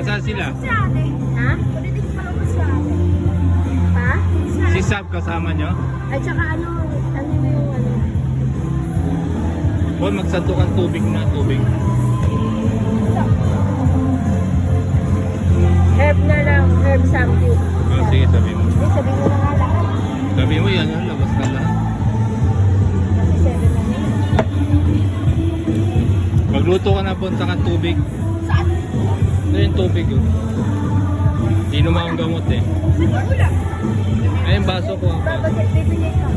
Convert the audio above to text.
Asan sila? Ha? Ha? Si Sab kasama nyo? At saka ano yung ano? Paul, magsandukan tubig na, tubig. Herb na lang, herb something. Oh, sige, sabi mo. Hindi, sabi mo na nga lahat. Sabi mo yan, labas ka lahat. Kasi 7 na yun. Magluto ka na, punta ka tubig. Saan? Ito yung tubig yun. Hindi naman ang gamot eh. Wala. Ay, yung baso ko. Babagay, bibigay ka.